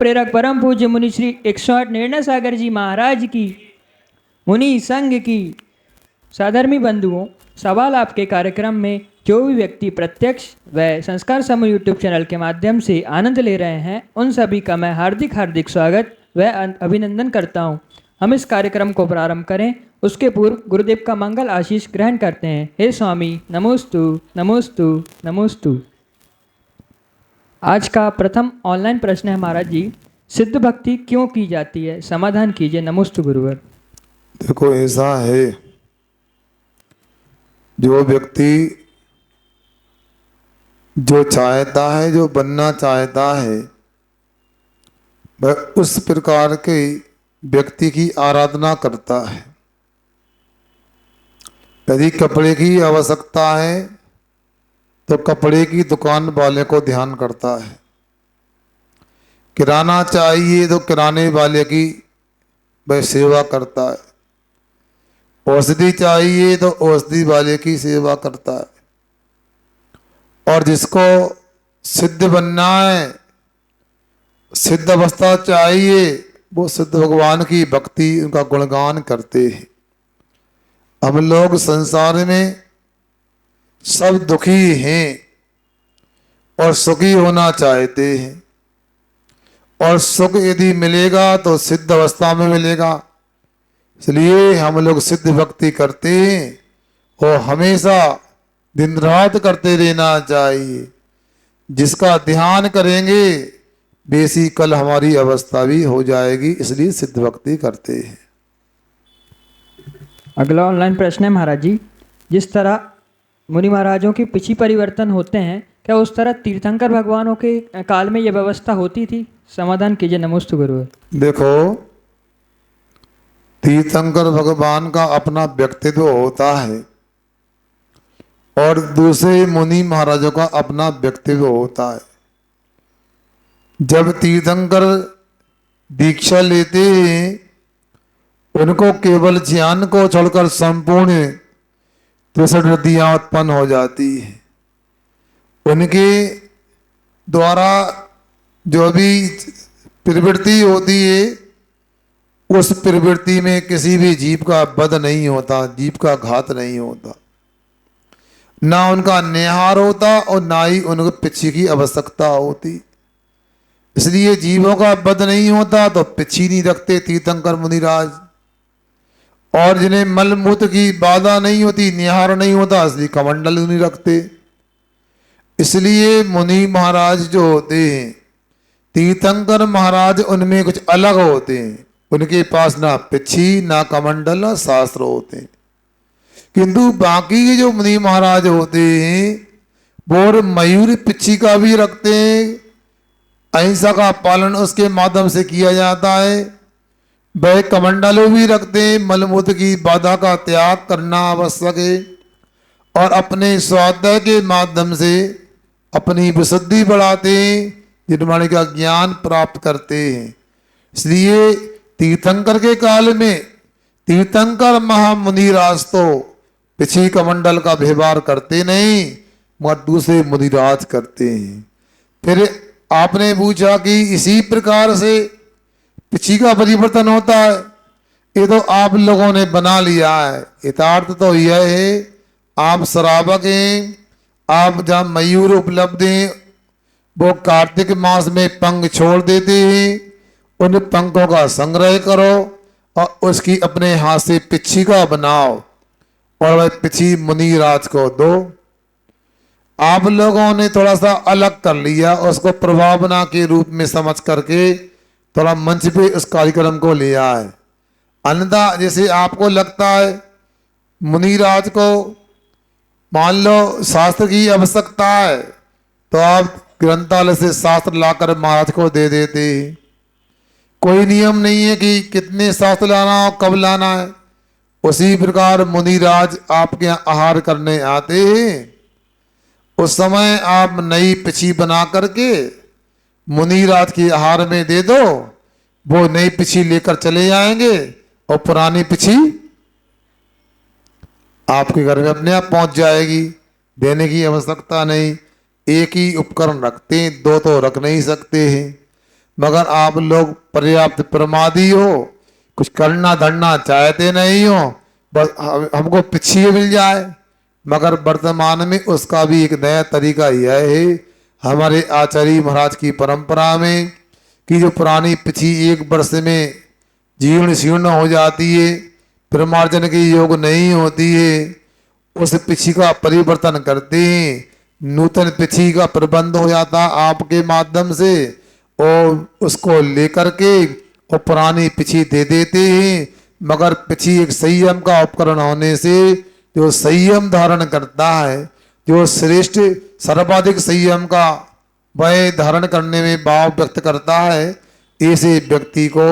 प्रेरक परम पूज्य मुनि श्री 108 निर्णय सागर जी महाराज की मुनि संघ की साधर्मी बंधुओं, सवाल आपके कार्यक्रम में जो भी व्यक्ति प्रत्यक्ष व संस्कार समूह यूट्यूब चैनल के माध्यम से आनंद ले रहे हैं, उन सभी का मैं हार्दिक हार्दिक स्वागत व अभिनंदन करता हूं। हम इस कार्यक्रम को प्रारंभ करें उसके पूर्व गुरुदेव का मंगल आशीष ग्रहण करते हैं। हे स्वामी, नमोस्तु नमोस्तु नमोस्तु। आज का प्रथम ऑनलाइन प्रश्न है महाराज जी, सिद्ध भक्ति क्यों की जाती है? समाधान कीजिए। नमोस्तु गुरुवर। देखो, ऐसा है, जो व्यक्ति जो चाहता है, जो बनना चाहता है, वह उस प्रकार के व्यक्ति की आराधना करता है। यदि कपड़े की आवश्यकता है तो कपड़े की दुकान वाले को ध्यान करता है। किराना चाहिए तो किराने वाले की वह सेवा करता है। औषधि चाहिए तो औषधि वाले की सेवा करता है। और जिसको सिद्ध बनना है, सिद्ध अवस्था चाहिए, वो सिद्ध भगवान की भक्ति, उनका गुणगान करते हैं। हम लोग संसार में सब दुखी हैं और सुखी होना चाहते हैं, और सुख यदि मिलेगा तो सिद्ध अवस्था में मिलेगा। इसलिए हम लोग सिद्ध भक्ति करते हैं और हमेशा दिन रात करते रहना चाहिए। जिसका ध्यान करेंगे बेसी कल हमारी अवस्था भी हो जाएगी, इसलिए सिद्ध भक्ति करते हैं। अगला ऑनलाइन प्रश्न है महाराज जी, जिस तरह मुनि महाराजों की पिछी परिवर्तन होते हैं, क्या उस तरह तीर्थंकर भगवानों के काल में यह व्यवस्था होती थी? समाधान कीजिए। नमोस्तु गुरुवर। देखो, तीर्थंकर भगवान का अपना व्यक्तित्व होता है और दूसरे मुनि महाराजों का अपना व्यक्तित्व होता है। जब तीर्थंकर दीक्षा लेते हैं, उनको केवल ज्ञान को छोड़कर संपूर्ण 63 वृत्तियां उत्पन्न हो जाती है। उनके द्वारा जो भी प्रवृत्ति होती है, उस प्रवृत्ति में किसी भी जीव का वध नहीं होता, जीव का घात नहीं होता, ना उनका निहार होता और ना ही उनको पिछी की आवश्यकता होती। इसलिए जीवों का वध नहीं होता तो पिछी नहीं रखते तीर्थंकर मुनिराज। और जिन्हें मल मूत्र की बाधा नहीं होती, निहार नहीं होता, इसलिए कमंडल नहीं रखते। इसलिए मुनि महाराज जो होते हैं, तीर्थंकर महाराज, उनमें कुछ अलग होते हैं। उनके पास ना पिछी, ना कमंडल, ना शास्त्र होते हैं। किंतु बाकी के जो मुनि महाराज होते हैं, वो मयूर पिछी का भी रखते हैं। अहिंसा का पालन उसके माध्यम से किया जाता है। वह कमंडलों भी रखते हैं। मलमूत्र की बाधा का त्याग करना आवश्यक है और अपने स्वाध्याय के माध्यम से अपनी विशुद्धि बढ़ाते हैं, निर्वाण का ज्ञान प्राप्त करते हैं। इसलिए तीर्थंकर के काल में तीर्थंकर महामुनिराज तो पिछी कमंडल का व्यवहार करते नहीं, मगर दूसरे मुनिराज करते हैं। फिर आपने पूछा कि इसी प्रकार से पिछी का परिवर्तन होता है। ये तो आप लोगों ने बना लिया है। यथार्थ तो यह है, आप श्रावक हैं, आप जहाँ मयूर उपलब्ध हैं, वो कार्तिक मास में पंख छोड़ देते हैं। उन पंखों का संग्रह करो और उसकी अपने हाथ से पिछी का बनाओ और वह पिछी मुनिराज को दो। आप लोगों ने थोड़ा सा अलग कर लिया, उसको प्रभावना के रूप में समझ करके थोड़ा मंच पे उस कार्यक्रम को ले आए। अन्यथा जैसे आपको लगता है मुनिराज को मान लो शास्त्र की आवश्यकता है, तो आप ग्रंथालय से शास्त्र लाकर महाराज को दे देते हैं। कोई नियम नहीं है कि कितने शास्त्र लाना हो, कब लाना है। उसी प्रकार मुनिराज आपके यहाँ आहार करने आते हैं, उस समय आप नई पिछी बना करके मुनिराज के आहार में दे दो। वो नई पिछी लेकर चले जाएंगे और पुरानी पिछी आपके घर में अपने आप पहुंच जाएगी। देने की आवश्यकता नहीं। एक ही उपकरण रखते हैं, दो तो रख नहीं सकते हैं। मगर आप लोग पर्याप्त प्रमादी हो, कुछ करना धरना चाहते नहीं हो, बस हमको पिछिए मिल जाए। मगर वर्तमान में उसका भी एक नया तरीका यह है हमारे आचार्य महाराज की परंपरा में कि जो पुरानी पिछी एक वर्ष में जीर्ण शीर्ण हो जाती है, प्रमार्जन के योग नहीं होती है, उस पिछी का परिवर्तन करते हैं, नूतन पिछी का प्रबंध हो जाता आपके माध्यम से, और उसको लेकर के और पुरानी पिछी दे देते हैं। मगर पिछी एक संयम का उपकरण होने से जो संयम धारण करता है, जो श्रेष्ठ सर्वाधिक संयम का वह धारण करने में भाव व्यक्त करता है, ऐसे व्यक्ति को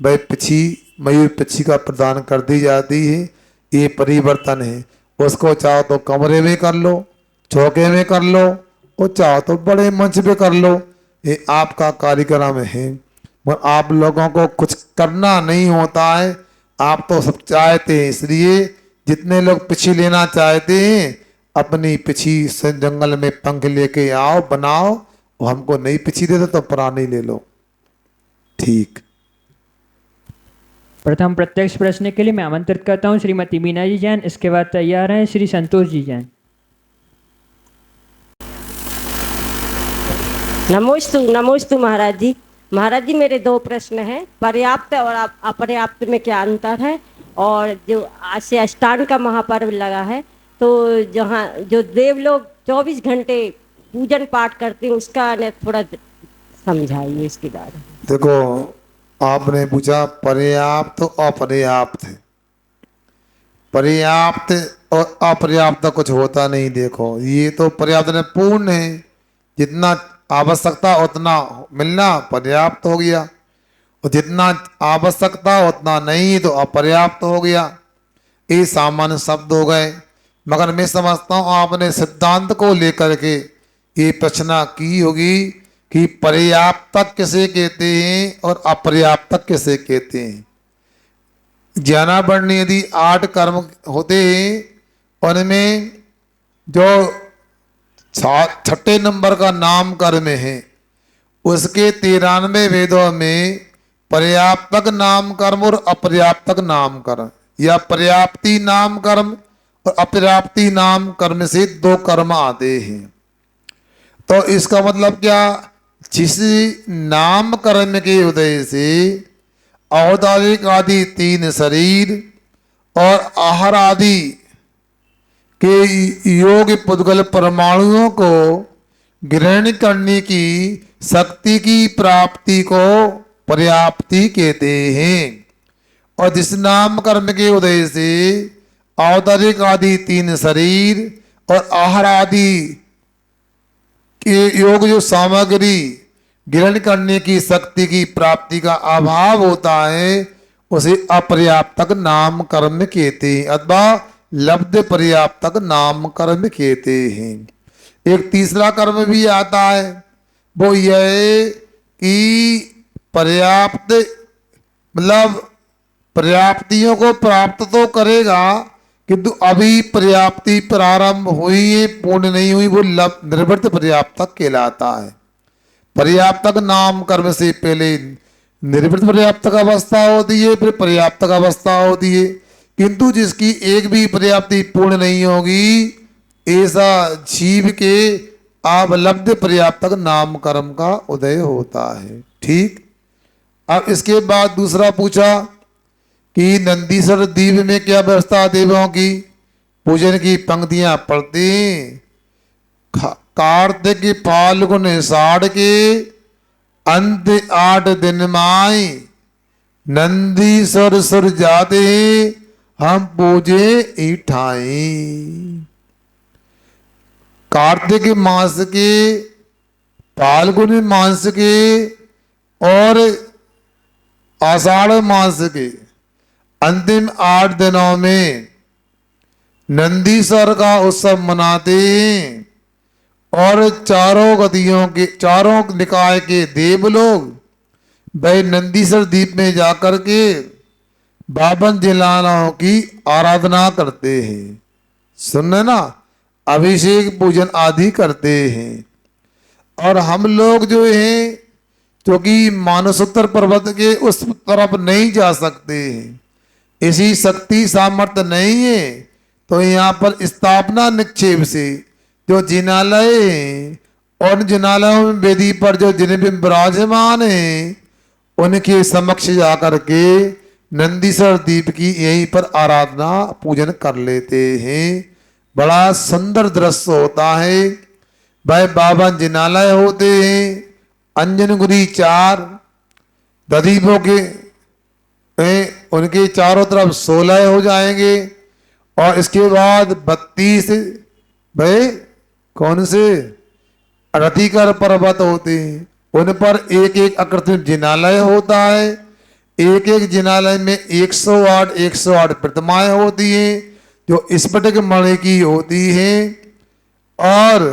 वह पिछी मयूर पिछी का प्रदान कर दी जाती है। ये परिवर्तन है। उसको चाहो तो कमरे में कर लो, चौके में कर लो, और चाहो तो बड़े मंच पे कर लो, ये आपका कार्यक्रम है। मगर आप लोगों को कुछ करना नहीं होता है, आप तो सब चाहते हैं। इसलिए जितने लोग पिछी लेना चाहते हैं अपनी पिछी से जंगल में पंख लेके आओ, बनाओ, और हमको नहीं पिछी देते तो पुरानी ले लो। ठीक। प्रथम प्रत्यक्ष प्रश्न के लिए मैं आमंत्रित करता हूं श्रीमती मीना जी जैन। इसके बाद तैयार हैं श्री संतोष जी जैन। नमोस्तु महाराज जी। महाराज जी, मेरे दो प्रश्न हैं। पर्याप्त और अपर्याप्त में क्या अंतर है? और जो आज से अष्टांग का महापर्व लगा है, तो जहाँ जो देव लोग 24 घंटे पूजन पाठ करते हैं, उसका थोड़ा समझाइए इसके बारे में। देखो, आपने पूछा पर्याप्त और अपर्याप्त। पर्याप्त और अपर्याप्त कुछ होता नहीं। देखो, ये तो पर्याप्त ने पूर्ण है, जितना आवश्यकता उतना मिलना पर्याप्त हो गया, और जितना आवश्यकता उतना नहीं तो अपर्याप्त हो गया। ये सामान्य शब्द हो गए। मगर मैं समझता हूँ आपने सिद्धांत को लेकर के ये प्रश्न की होगी कि पर्याप्त किसे कहते हैं और अपर्याप्त किसे कहते हैं। ज्ञानावर्ण यदि 8 कर्म होते हैं, उनमें जो 6ठे नंबर का नाम कर्म है, उसके 93 वेदों में पर्याप्तक नाम कर्म और अपर्याप्तक नाम कर्म, या पर्याप्ति नाम कर्म और अपर्याप्ति नाम कर्म से 2 कर्म आते हैं। तो इसका मतलब क्या, जिस नाम कर्म के उदय से औदारिक आदि 3 शरीर और आहार आदि के योग पुद्गल परमाणुओं को ग्रहण करने की शक्ति की प्राप्ति को पर्याप्ति कहते हैं। और जिस नाम कर्म के उदय से औदारिक आदि 3 शरीर और आहार आदि के योग जो सामग्री ग्रहण करने की शक्ति की प्राप्ति का अभाव होता है, उसे अपर्याप्तक नाम कर्म कहते हैं, अथवा लब्ध पर्याप्तक नाम कर्म कहते हैं। एक तीसरा कर्म भी आता है, वो यह है कि पर्याप्त मतलब पर्याप्तियों को प्राप्त तो करेगा, किंतु अभी पर्याप्ति प्रारंभ हुई है, पूर्ण नहीं हुई, वो निर्वृत्त पर्याप्तक कहलाता है। पर्याप्तक नाम कर्म से पहले निर्वृत्त पर्याप्तक अवस्था होती है, फिर पर्याप्तक अवस्था होती है। किंतु जिसकी एक भी पर्याप्ति पूर्ण नहीं होगी, ऐसा जीव के अवलब्ध पर्याप्तक नाम कर्म का उदय होता है। ठीक। अब इसके बाद दूसरा पूछा कि नंदीश्वर द्वीप में क्या व्यवस्था देवों की? पूजन की पंक्तियां पढ़ते हैं। कार्तिक फाल्गुन साढ़ के अंत 8 दिन माई नंदीश्वर सुर जाते हम पूजे इठाई। कार्तिक मास के, फाल्गुन मास के और आषाढ़ मास के अंतिम 8 दिनों में नंदीश्वर का उत्सव मनाते हैं, और चारों निकाय के देव लोग वह नंदीश्वर द्वीप में जाकर के 52 जिलाओं की आराधना करते हैं। सुनने ना, अभिषेक पूजन आदि करते हैं। और हम लोग जो हैं क्योंकि मानसोत्तर पर्वत के उस तरफ नहीं जा सकते, ऐसी शक्ति सामर्थ्य नहीं है। तो यहाँ पर स्थापना निक्षेप से जो जिनालय हैं और जिनालयों में वेदी पर जो जिन भी विराजमान हैं उनके समक्ष जाकर के नंदीश्वर दीप की यहीं पर आराधना पूजन कर लेते हैं। बड़ा सुंदर दृश्य होता है। भाई 52 जिनालय होते हैं, अंजनगुरी 4 ददीपों के उनके चारों तरफ 16 हो जाएंगे और इसके बाद 32 भाई कौन से रतिकर पर्वत होते हैं, उन पर एक एक आकृति जिनालय होता है। एक एक जिनालय में 108 प्रतिमाएं होती हैं जो स्फटिक मणि की होती हैं और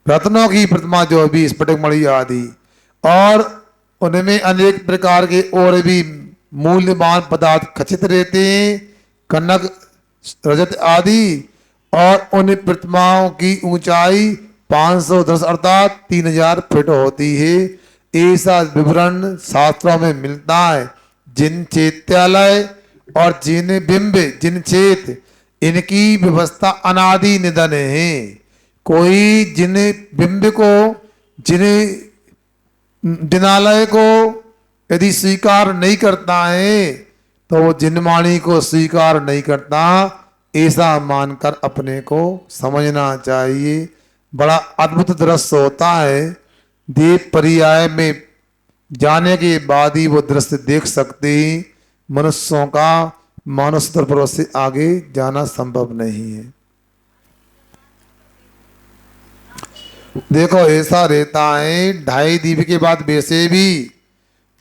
रत्नों की प्रतिमा जो भी स्फटिक मणि आदि, और उनमें अनेक प्रकार के और भी मूल्यवान पदार्थ खचित रहते हैं, कनक रजत आदि। और उन प्रतिमाओं की ऊंचाई 510 अर्थात 3000 फीट होती है। ऐसा विवरण शास्त्रों में मिलता है। जिन चैत्यालय और जिन बिंब जिन चेत इनकी व्यवस्था अनादि निधन है। कोई जिन बिंब को जिन जिनालय को यदि स्वीकार नहीं करता है तो वो जिनवाणी को स्वीकार नहीं करता, ऐसा मानकर अपने को समझना चाहिए। बड़ा अद्भुत दृश्य होता है। देव पर्याय में जाने के बाद ही वो दृश्य देख सकते हैं। मनुष्यों का मानसोत्तर पर्वत से आगे जाना संभव नहीं है। देखो ऐसा रहता है, 2.5 दीप के बाद वैसे भी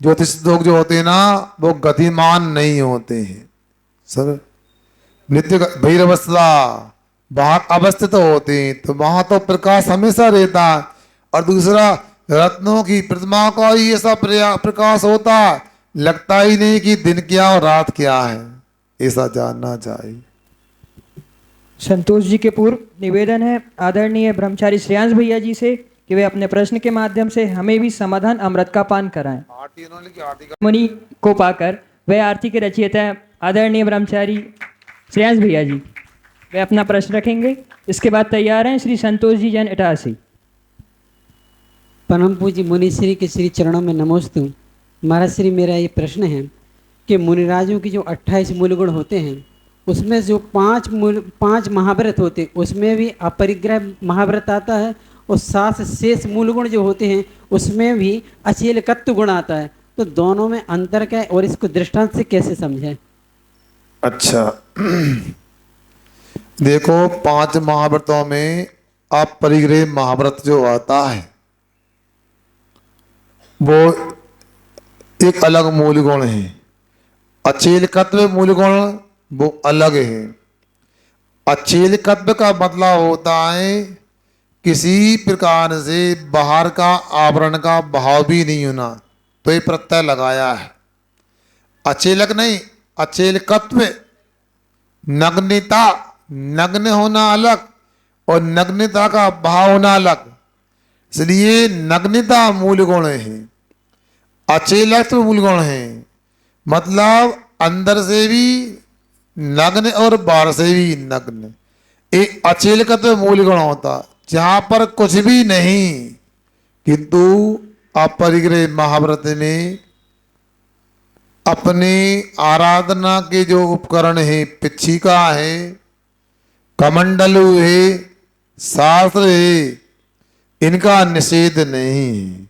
ज्योतिष लोग जो होते हैं ना वो गतिमान नहीं होते हैं सर। नित्य भैरवस्था वहां अवस्थित होते हैं तो वहां तो प्रकाश हमेशा रहता है। और दूसरा रत्नों की प्रतिमा का ही ऐसा प्रकाश होता, लगता ही नहीं कि दिन क्या और रात क्या है, ऐसा जानना चाहिए। संतोष जी के पूर्व निवेदन है आदरणीय ब्रह्मचारी श्रेयांश भैया जी से कि वे अपने प्रश्न के माध्यम से हमें भी समाधान अमृत का पान कराएं। मुनि को पाकर वे आरती के रचयिता आदरणीय ब्रह्मचारी श्रेयांश भैया जी वे अपना प्रश्न रखेंगे। इसके बाद तैयार हैं श्री संतोष जी जैन इटारसी। परम पूज्य मुनिश्री के श्री चरणों में नमोस्तु। महाराज श्री, मेरा ये प्रश्न है कि मुनिराजों की जो 28 मूलगुण होते हैं उसमें जो 5 महाव्रत होते हैं उसमें भी अपरिग्रह महाव्रत आता है और 7 शेष मूलगुण जो होते हैं उसमें भी अचेलकत्व गुण आता है। तो दोनों में अंतर क्या है और इसको दृष्टांत से कैसे समझें? अच्छा देखो 5 महाव्रतों में अपरिग्रह महाव्रत जो आता है वो एक अलग मूल गुण है। अचेलकत्व मूल गुण वो अलग है। अचेलकत्व का मतलब होता है किसी प्रकार से बाहर का आवरण का भाव भी नहीं होना, तो ये प्रत्यय लगाया है। अचेलक नहीं, अचेलकत्व। नग्नता, नग्न होना अलग और नग्नता का भाव होना अलग, इसलिए नग्नता मूल गुण है, अचेलत्व मूल गुण है। मतलब अंदर से भी नग्न और बाहर से भी नग्न। एक अचेलकत्व मूल गुण होता जहां पर कुछ भी नहीं, किंतु अपरिग्रह महाव्रत में अपने आराधना के जो उपकरण है, पिच्छिका है, कमंडलू है, शास्त्र है, इनका निषेध नहीं है।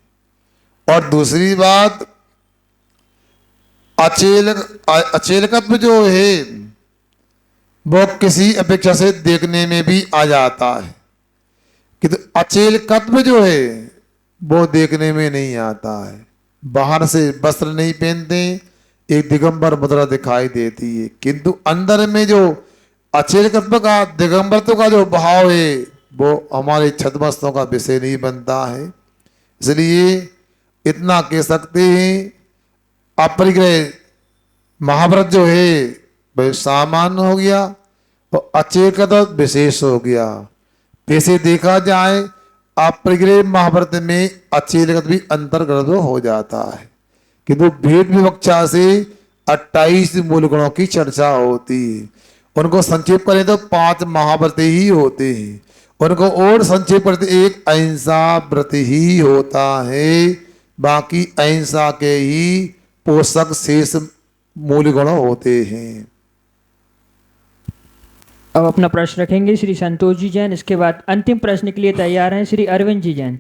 और दूसरी बात अचेलकत्व जो है वो किसी अपेक्षा से देखने में भी आ जाता है, किंतु अचेलकत्व जो है वो देखने में नहीं आता है। बाहर से वस्त्र नहीं पहनते, एक दिगंबर मुद्रा दिखाई देती है, किंतु अंदर में जो अचेलकत्व का दिगंबरत्व का जो भाव है वो हमारे छद्मस्तों का विषय नहीं बनता है। इसलिए इतना कह सकते हैं अपरिग्रह महाव्रत जो है वह सामान्य हो गया और अचेलकत्व विशेष हो गया। वैसे देखा जाए अपरिग्रह महाव्रत में अच्छी लगत भी अंतर्गत हो जाता है, किंतु भेद विवक्षा से 28 मूल गुणों की चर्चा होती है। उनको संक्षेप करें तो 5 महाव्रत ही होते हैं, उनको और संक्षेप करते एक अहिंसा व्रत ही होता है। बाकी अहिंसा के ही पोषक शेष मूल गुण होते हैं। अब अपना प्रश्न रखेंगे श्री संतोष जी जैन, इसके बाद अंतिम प्रश्न के लिए तैयार हैं श्री अरविंद जी जैन।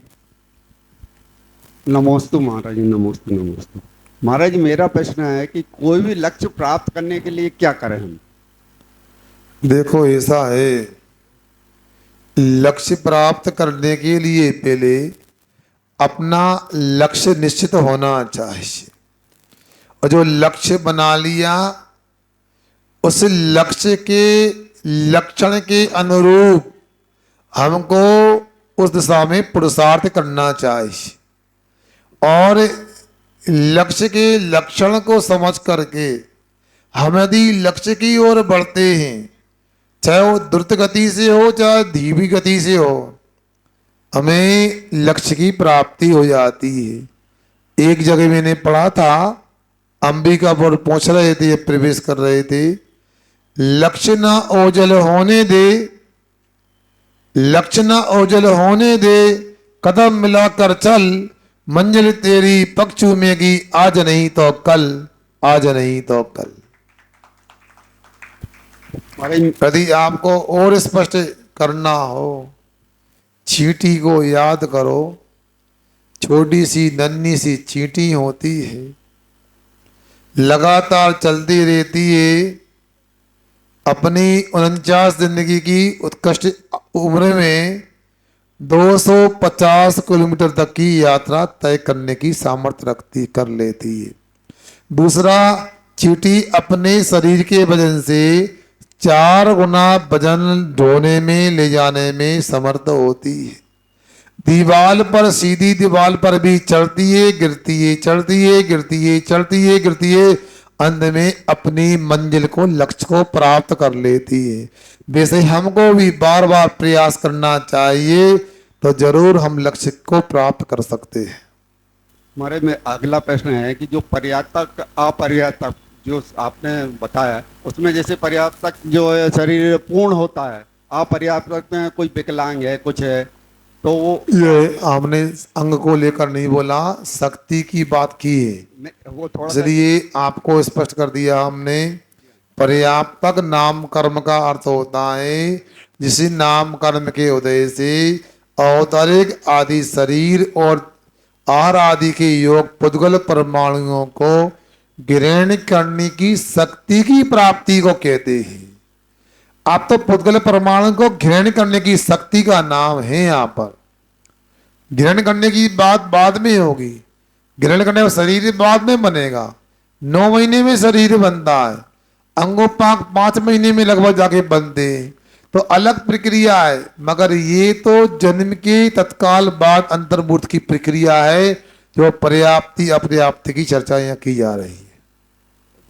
नमोस्तु महाराज जी, नमोस्तु नमोस्तु महाराज। मेरा प्रश्न है कि कोई भी लक्ष्य प्राप्त करने के लिए क्या करें हम? देखो ऐसा है, लक्ष्य प्राप्त करने के लिए पहले अपना लक्ष्य निश्चित होना चाहिए, और जो लक्ष्य बना लिया उस लक्ष्य के लक्षण के अनुरूप हमको उस दिशा में पुरुषार्थ करना चाहिए, और लक्ष्य के लक्षण को समझ करके हम यदि लक्ष्य की ओर बढ़ते हैं, चाहे वो द्रुत गति से हो चाहे धीमी गति से हो, हमें लक्ष्य की प्राप्ति हो जाती है। एक जगह मैंने पढ़ा था, अंबिकापुर पहुंच रहे थे, प्रवेश कर रहे थे, लक्ष्य न ओझल होने दे, लक्ष्य न ओझल होने दे, कदम मिलाकर चल, मंजिल तेरी पग चूमेगी, आज नहीं तो कल, आज नहीं तो कल। यदि आपको और स्पष्ट करना हो, चींटी को याद करो। छोटी सी नन्ही सी चींटी होती है, लगातार चलती रहती है, अपनी 49 जिंदगी की उत्कृष्ट उम्र में 250 किलोमीटर तक की यात्रा तय करने की सामर्थ्य कर लेती है। दूसरा, चींटी अपने शरीर के वजन से 4 गुना वजन ढोने में ले जाने में समर्थ होती है। दीवार पर, सीधी दीवार पर भी चढ़ती है, गिरती है, चढ़ती है, गिरती है, चढ़ती है, गिरती है, अंत में अपनी मंजिल को, लक्ष्य को प्राप्त कर लेती है। वैसे हमको भी बार बार प्रयास करना चाहिए, तो जरूर हम लक्ष्य को प्राप्त कर सकते हैं। हमारे में अगला प्रश्न है कि जो पर्याप्तक अपर्याप्तक जो आपने बताया, उसमें जैसे पर्याप्तक जो है शरीर पूर्ण होता है, अपर्याप्तक में कोई विकलांग है, कुछ है, तो वो ये हमने अंग को लेकर नहीं बोला, शक्ति की बात की है, वो थोड़ा सा इसलिए आपको स्पष्ट कर दिया हमने। पर्याप्तक नाम कर्म का अर्थ होता है जिस नाम कर्म के उदय से अवतरिक आदि शरीर और आहार आदि के योग पुद्गल परमाणुओं को ग्रहण करने की शक्ति की प्राप्ति को कहते हैं। आप तो पुद्गल परमाणु को ग्रहण करने की शक्ति का नाम है। यहाँ पर ग्रहण करने की बात बाद में होगी, ग्रहण करने का शरीर बाद में बनेगा। 9 महीने में शरीर बनता है, अंगोपांग 5 महीने में लगभग जाके बनते हैं, तो अलग प्रक्रिया है। मगर ये तो जन्म के तत्काल बाद अंतर्भूत की प्रक्रिया है, जो पर्याप्ति अपर्याप्ति की चर्चा यहाँ की जा रही है।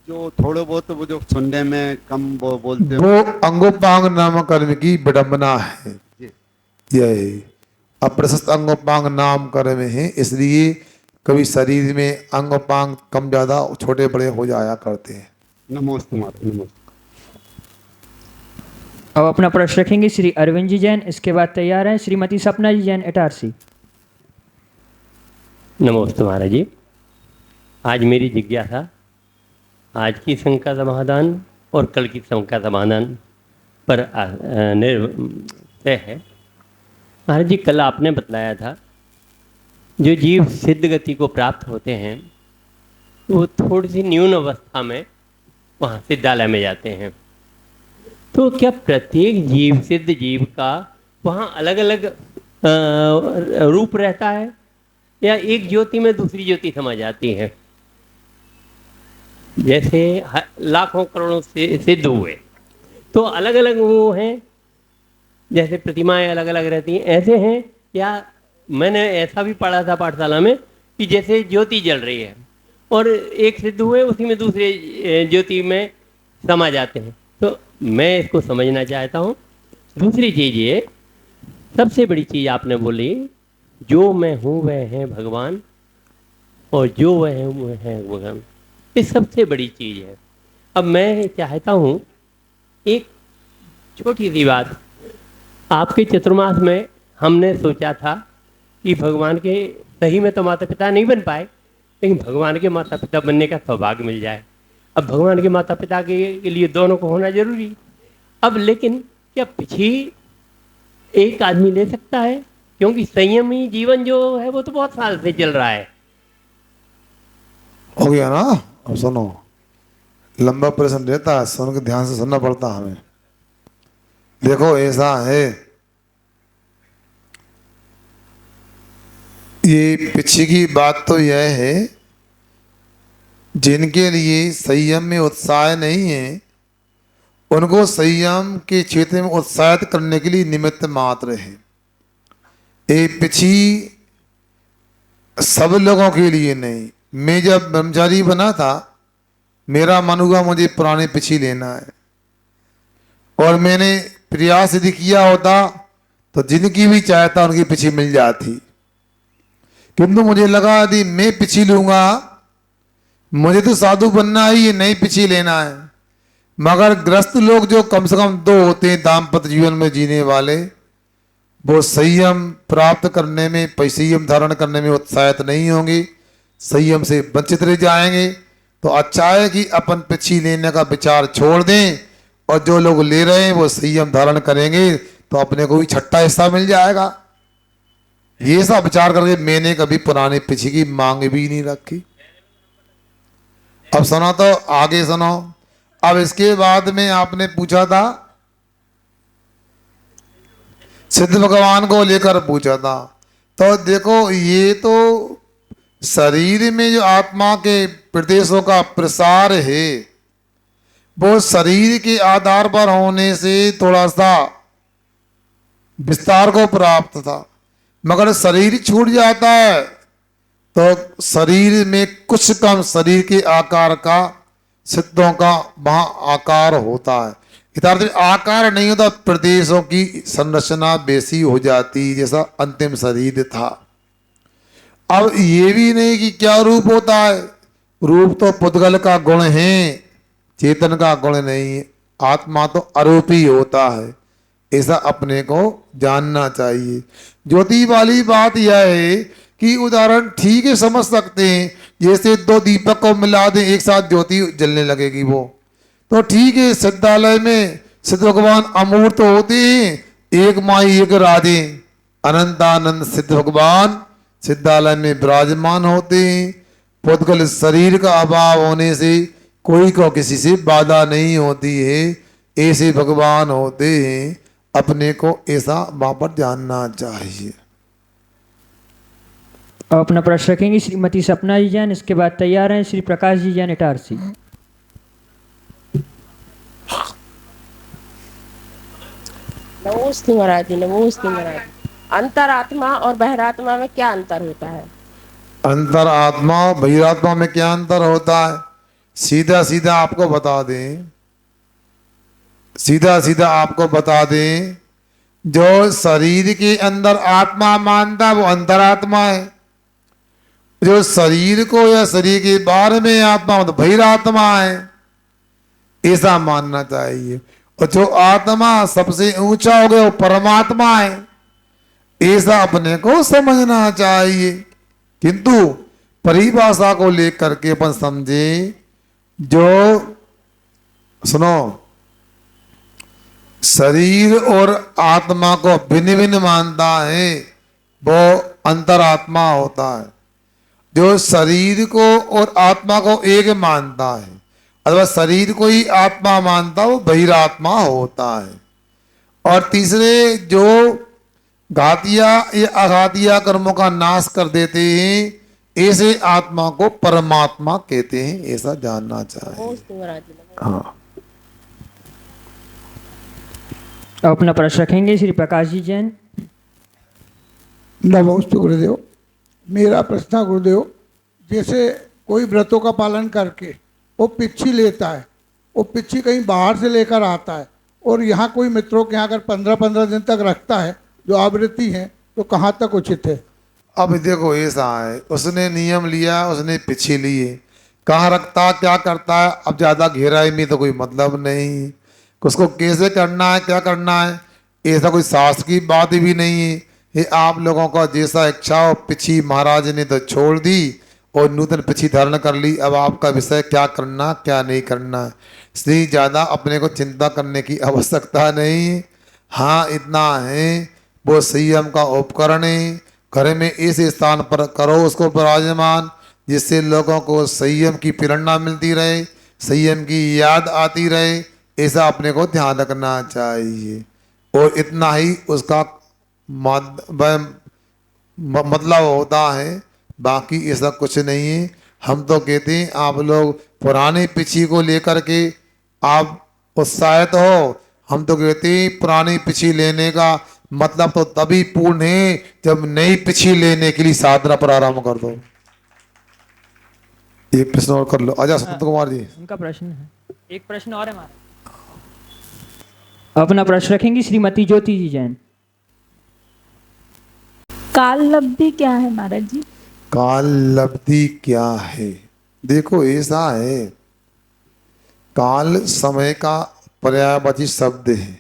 जो थोड़े बहुत वो जो सुनने में कम वो बोलते हैं, वो अंगोपांग नाम कर्म की विडंबना है। यही अप्रशस्त अंगोपांग नाम कर्म है, इसलिए कभी शरीर में अंगोपांग कम ज्यादा छोटे बड़े हो जाया करते हैं। नमोस्तु महाराज, नमोस्तु। अब अपना प्रश्न रखेंगे श्री अरविंद जी जैन, इसके बाद तैयार हैं श्रीमती सपना जी जैन इटारसी। नमस्ते महाराज जी। आज मेरी जिज्ञासा आज की शंका समाधान और कल की शंका समाधान पर निर्भर है। महाराज जी, कल आपने बतलाया था जो जीव सिद्ध गति को प्राप्त होते हैं वो थोड़ी सी न्यून अवस्था में वहाँ सिद्धालय में जाते हैं, तो क्या प्रत्येक जीव, सिद्ध जीव का वहाँ अलग अलग रूप रहता है या एक ज्योति में दूसरी ज्योति समा जाती है? जैसे लाखों करोड़ों से सिद्ध हुए तो अलग अलग वो हैं, जैसे प्रतिमाएं अलग अलग रहती हैं, ऐसे हैं? या मैंने ऐसा भी पढ़ा था पाठशाला में कि जैसे ज्योति जल रही है और एक सिद्ध हुए उसी में दूसरे ज्योति में समा जाते हैं, तो मैं इसको समझना चाहता हूँ। दूसरी चीज़ ये, सबसे बड़ी चीज़ आपने बोली जो मैं हूँ वह है भगवान, और जो वह है वह है भगवान। ये सबसे बड़ी चीज़ है। अब मैं चाहता हूँ एक छोटी सी बात। आपके चतुर्मास में हमने सोचा था कि भगवान के, सही में तो माता पिता नहीं बन पाए, लेकिन भगवान के माता पिता बनने का सौभाग्य मिल जाए। अब भगवान के माता पिता के लिए दोनों को होना जरूरी। अब लेकिन क्या पिछी एक आदमी ले सकता है? क्योंकि संयमी जीवन जो है वो तो बहुत साल से चल रहा है। हो गया ना? अब सुनो, लंबा प्रश्न रहता है, सुन के ध्यान से सुनना पड़ता है हमें। देखो ऐसा है, ये पीछे की बात तो यह है, जिनके लिए संयम में उत्साह नहीं है उनको संयम के क्षेत्र में उत्साहित करने के लिए निमित्त मात्र है। ये पिछी सब लोगों के लिए नहीं। मैं जब ब्रह्मचारी बना था, मेरा मन हुआ मुझे पुराने पिछी लेना है, और मैंने प्रयास यदि किया होता तो जिनकी भी चाहता उनकी पिछी मिल जाती। किंतु मुझे लगा यदि मैं पिछी लूंगा, मुझे तो साधु बनना ही, ये नहीं पिछी लेना है। मगर ग्रस्त लोग जो कम से कम दो होते हैं दाम्पत्य जीवन में जीने वाले, वो संयम प्राप्त करने में, संयम धारण करने में उत्साहित नहीं होंगे, संयम से वंचित रह जाएंगे। तो अच्छा है कि अपन पिछी लेने का विचार छोड़ दें, और जो लोग ले रहे हैं वो संयम धारण करेंगे तो अपने को भी छठा हिस्सा मिल जाएगा। ये सब विचार करके मैंने कभी पुराने पिछी की मांग भी नहीं रखी। अब सुनो तो आगे सुनो। अब इसके बाद में आपने पूछा था, सिद्ध भगवान को लेकर पूछा था। तो देखो, ये तो शरीर में जो आत्मा के प्रदेशों का प्रसार है वो शरीर के आधार पर होने से थोड़ा सा विस्तार को प्राप्त था। मगर शरीर छूट जाता है तो शरीर में कुछ कम शरीर के आकार का, सिद्धों का वहां आकार होता है। इधर आकार नहीं होता, प्रदेशों की संरचना वैसी हो जाती जैसा अंतिम शरीर था। अब ये भी नहीं कि क्या रूप होता है, रूप तो पुद्गल का गुण है, चेतन का गुण नहीं है। आत्मा तो अरूपी होता है, ऐसा अपने को जानना चाहिए। ज्योति वाली बात यह है कि उदाहरण ठीक है समझ सकते हैं, जैसे दो दीपक को मिला दें एक साथ ज्योति जलने लगेगी, वो तो ठीक है। सिद्धालय में सिद्ध भगवान अमूर्त होते हैं, एक माई एक राधे, अनंतानंद सिद्ध भगवान सिद्धालय में विराजमान होते हैं। पुद्गल शरीर का अभाव होने से कोई को किसी से बाधा नहीं होती है, ऐसे भगवान होते हैं। अपने को ऐसा वहां पर जानना चाहिए। अब अपना प्रश्न रखेंगे श्रीमती सपना जी जैन, इसके बाद तैयार हैं श्री प्रकाश जी जैन इटारसी। नमोस्ते महाराज जी, नमोस्ते महाराज जी। अंतरात्मा और बहिरात्मा में क्या अंतर होता है? अंतरात्मा और बहिरात्मा में क्या अंतर होता है? सीधा सीधा आपको बता दें, सीधा सीधा आपको बता दें, जो शरीर के अंदर आत्मा मानता वो अंतरात्मा है। जो शरीर को या शरीर के बारे में आत्मा तो बहिरात्मा है, ऐसा मानना चाहिए। और जो आत्मा सबसे ऊंचा हो गया वो परमात्मा है, ऐसा अपने को समझना चाहिए। किंतु परिभाषा को लेकर के अपन समझे, जो सुनो, शरीर और आत्मा को भिन्न भिन्न मानता है वो अंतरात्मा होता है। जो शरीर को और आत्मा को एक मानता है अथवा शरीर को ही आत्मा मानता वो बहिरात्मा होता है। और तीसरे जो घातिया या अघातिया कर्मों का नाश कर देते हैं, ऐसे आत्मा को परमात्मा कहते हैं, ऐसा जानना चाहिए। हाँ। अब अपना प्रश्न रखेंगे श्री प्रकाश जी जैन। नमोस्तु गुरुदेव। मेरा प्रश्न गुरुदेव, जैसे कोई व्रतों का पालन करके वो पिच्छी लेता है, वो पिच्छी कहीं बाहर से लेकर आता है और यहाँ कोई मित्रों के यहाँ अगर 15-15 दिन तक रखता है जो आवृत्ति है, तो कहाँ तक उचित है? अब देखो ऐसा है, उसने नियम लिया, उसने पीछे लिए, कहाँ रखता क्या करता है, अब ज़्यादा गहराई में तो कोई मतलब नहीं, उसको कैसे करना है क्या करना है ऐसा कोई शास्त्र की बात भी नहीं है। ये आप लोगों का जैसा इच्छा हो, पिछी महाराज ने तो छोड़ दी और नूतन पिछी धारण कर ली। अब आपका विषय क्या करना क्या नहीं करना, इसलिए ज़्यादा अपने को चिंता करने की आवश्यकता नहीं। हाँ इतना है, वो संयम का उपकरण है, घर में इस स्थान पर करो उसको विराजमान, जिससे लोगों को संयम की प्रेरणा मिलती रहे, संयम की याद आती रहे, ऐसा अपने को ध्यान रखना चाहिए। और इतना ही उसका मतलब होता है, बाकी ऐसा कुछ नहीं है। हम तो कहते हैं आप लोग पुराने पिछी को लेकर के आप उत्साहित हो, हम तो कहते हैं पुरानी पिछी लेने का मतलब तो तभी पूर्ण है जब नई पिछी लेने के लिए साधना प्रारंभ कर दो। एक प्रश्न और कर लो, आजा संत कुमार जी। उनका प्रश्न है, एक प्रश्न और है हमारा। अपना प्रश्न रखेंगी श्रीमती ज्योति जी जैन। काल लब्धि क्या है महाराज जी? काल लब्धि क्या है? देखो ऐसा है, काल समय का पर्यायवाची शब्द है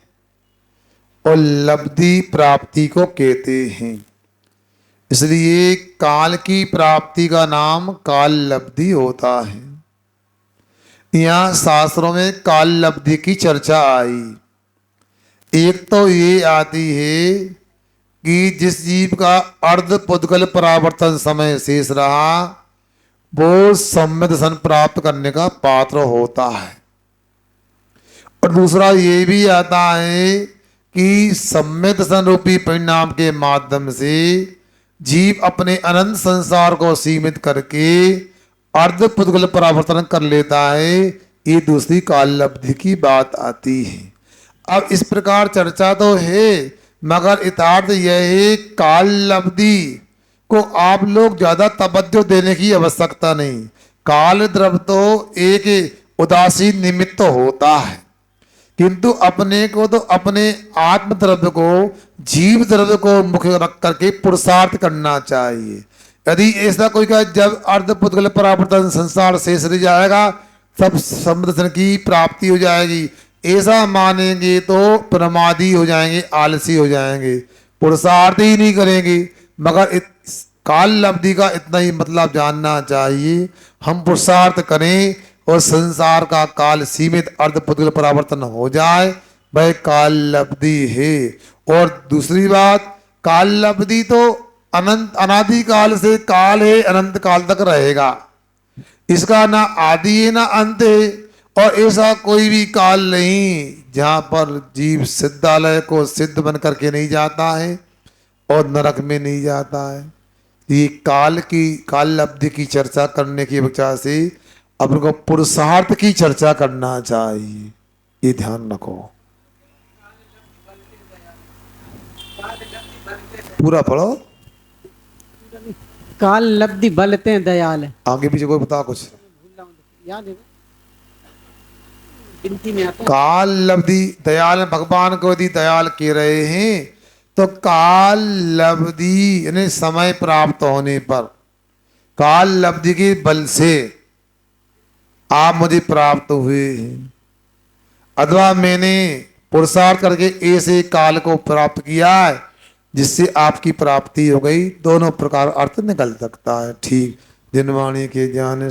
और लब्धि प्राप्ति को कहते हैं, इसलिए काल की प्राप्ति का नाम काल लब्धि होता है। यहाँ शास्त्रों में काल लब्धि की चर्चा आई। एक तो ये आती है कि जिस जीव का अर्ध पुद्गल परावर्तन समय शेष रहा वो सम्यक दर्शन प्राप्त करने का पात्र होता है। और दूसरा ये भी आता है कि सम्यक दर्शन रूपी परिणाम के माध्यम से जीव अपने अनंत संसार को सीमित करके अर्ध पुद्गल परावर्तन कर लेता है। ये दूसरी काल लब्धि की बात आती है। अब इस प्रकार चर्चा तो है, मगर यथार्थ यह है काल लब्धि को आप लोग ज्यादा तवज्जो देने की आवश्यकता नहीं। काल द्रव्य तो एक उदासीन निमित्त होता है, किंतु अपने को तो अपने आत्म द्रव्य को जीव द्रव्य को मुख्य रख करके पुरुषार्थ करना चाहिए। यदि ऐसा कोई कहे जब अर्ध पुद्गल परावर्तन संसार शेष रह जाएगा तब समदर्शन की प्राप्ति हो जाएगी, ऐसा मानेंगे तो प्रमादी हो जाएंगे, आलसी हो जाएंगे, पुरुषार्थ ही नहीं करेंगे। मगर काल लब्धि का इतना ही मतलब जानना चाहिए, हम पुरुषार्थ करें और संसार का काल सीमित अर्ध पुद्गल परावर्तन हो जाए, वह काल लब्धि है। और दूसरी बात, काल लब्धि तो अनंत अनादि काल से काल है, अनंत काल तक रहेगा, इसका ना आदि है ना अंत है। और ऐसा कोई भी काल नहीं जहाँ पर जीव सिद्धालय को सिद्ध बन करके नहीं जाता है और नरक में नहीं जाता है। ये काल लब्धि की चर्चा करने की अपेक्षा से अपन को पुरुषार्थ की चर्चा करना चाहिए, ये ध्यान रखो। पूरा पढ़ो। काल लब्धि बलते हैं दयाल। आगे पीछे कोई बता कुछ याद है गिनती में आता है। काल लब्धि दयाल, भगवान को यदि दयाल कह रहे हैं तो काल लब्धि यानी समय प्राप्त होने पर काल लब्धि के बल से आप मुझे प्राप्त हुए हैं, अथवा मैंने पुरुषार्थ करके ऐसे काल को प्राप्त किया है जिससे आपकी प्राप्ति हो गई। दोनों प्रकार अर्थ निकल सकता है। ठीक, जिनवाणी के ज्ञान